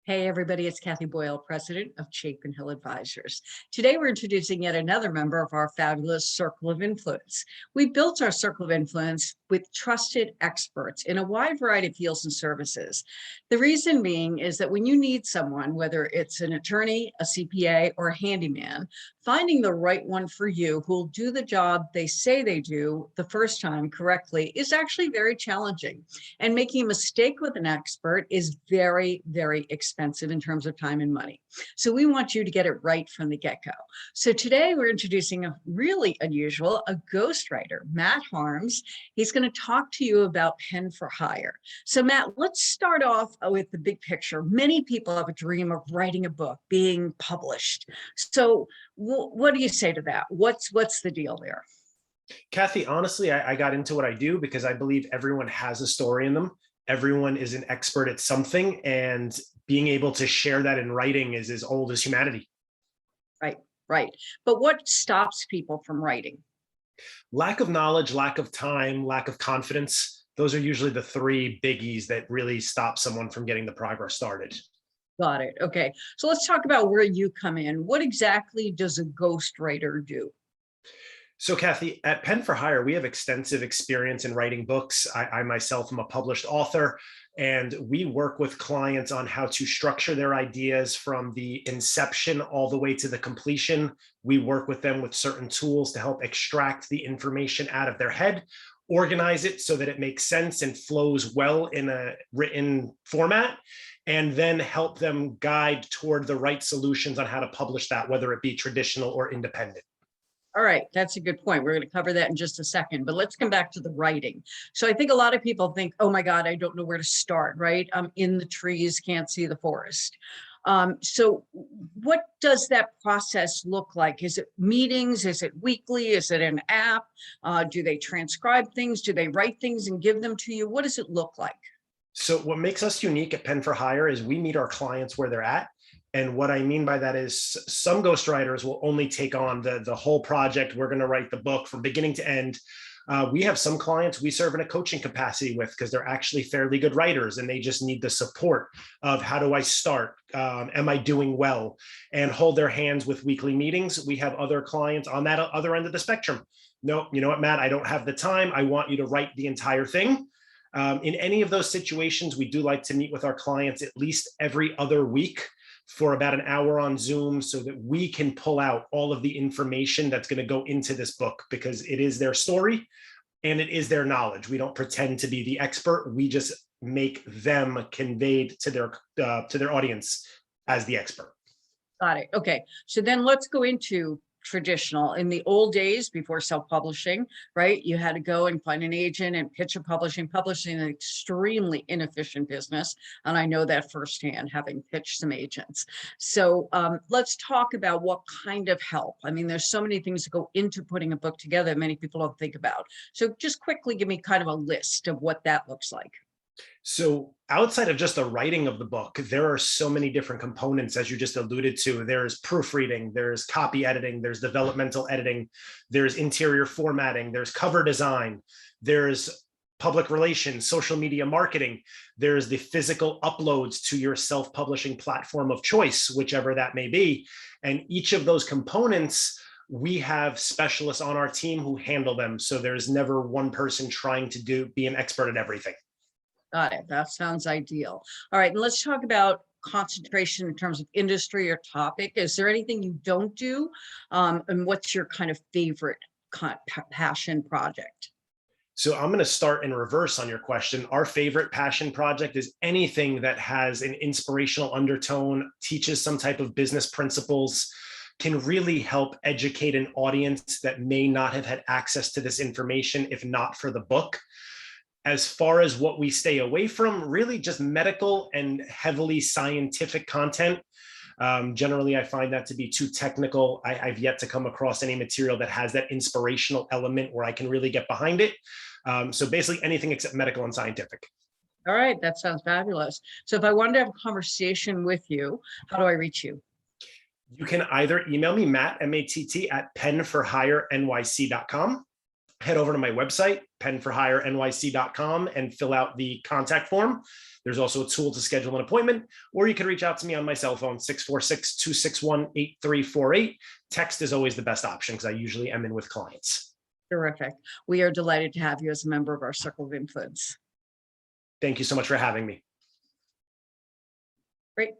Hey everybody, it's Kathy Boyle, president of Chapin Hill Advisors. Today we're introducing yet another member of our fabulous Circle of Influence. We built our Circle of Influence with trusted experts in a wide variety of fields and services. The reason being is that when you need someone, whether it's an attorney, a CPA, or a handyman, finding the right one for you who will do the job they say they do the first time correctly is actually very challenging. And making a mistake with an expert is very, very expensive in terms of time and money. So we want you to get it right from the get-go. So today we're introducing a really unusual, a ghostwriter, Matt Harms. He's going to talk to you about pen for hire. So Matt, let's start off with the big picture. Many people have a dream of writing a book, being published. So what do you say to that? What's the deal there? Kathy, honestly, I got into what I do because I believe everyone has a story in them. Everyone is an expert at something, and being able to share that in writing is as old as humanity. Right, right. But what stops people from writing? Lack of knowledge, lack of time, lack of confidence. Those are usually the three biggies that really stop someone from getting the progress started. Got it. Okay. So let's talk about where you come in. What exactly does a ghostwriter do? So Kathy, at Pen for Hire, we have extensive experience in writing books. I myself am a published author, and we work with clients on how to structure their ideas from the inception all the way to the completion. We work with them with certain tools to help extract the information out of their head, organize it so that it makes sense and flows well in a written format, and then help them guide toward the right solutions on how to publish that, whether it be traditional or independent. All right, that's a good point. We're going to cover that in just a second, but let's come back to the writing. So I think a lot of people think, oh my God, I don't know where to start, right? I'm in the trees, can't see the forest. So what does that process look like? Is it meetings? Is it weekly? Is it an app? Do they transcribe things? Do they write things and give them to you? What does it look like? So what makes us unique at Pen for Hire is we meet our clients where they're at. And what I mean by that is some ghostwriters will only take on the whole project. We're going to write the book from beginning to end. We have some clients we serve in a coaching capacity with because they're actually fairly good writers and they just need the support of how do I start? Am I doing well? And hold their hands with weekly meetings. We have other clients on that other end of the spectrum. No, you know what, Matt, I don't have the time. I want you to write the entire thing. In any of those situations, we do like to meet with our clients at least every other week for about an hour on Zoom so that we can pull out all of the information that's going to go into this book, because it is their story and it is their knowledge. We don't pretend to be the expert. We just make them conveyed to their audience as the expert. Got it. Okay. So then let's go into traditional. In the old days before self-publishing, right? You had to go and find an agent and pitch a publishing. Publishing is an extremely inefficient business. And I know that firsthand, having pitched some agents. So let's talk about what kind of help. I mean, there's so many things that go into putting a book together that many people don't think about. So just quickly give me kind of a list of what that looks like. So outside of just the writing of the book, there are so many different components, as you just alluded to. There's proofreading, there's copy editing, there's developmental editing, there's interior formatting, there's cover design, there's public relations, social media marketing, there's the physical uploads to your self-publishing platform of choice, whichever that may be. And each of those components, we have specialists on our team who handle them. So there's never one person trying to be an expert at everything. Got it. That sounds ideal. All right. And let's talk about concentration in terms of industry or topic. Is there anything you don't do? And what's your kind of favorite passion project? So I'm going to start in reverse on your question. Our favorite passion project is anything that has an inspirational undertone, teaches some type of business principles, can really help educate an audience that may not have had access to this information if not for the book. As far as what we stay away from, really just medical and heavily scientific content. Generally, I find that to be too technical. I've yet to come across any material that has that inspirational element where I can really get behind it. So basically anything except medical and scientific. All right, that sounds fabulous. So if I wanted to have a conversation with you, how do I reach you? You can either email me, Matt, M-A-T-T, at penforhirenyc.com. head over to my website, penforhirenyc.com, and fill out the contact form. There's also a tool to schedule an appointment, or you can reach out to me on my cell phone, 646-261-8348. Text is always the best option because I usually am in with clients. Terrific. We are delighted to have you as a member of our Circle of Influence. Thank you so much for having me. Great.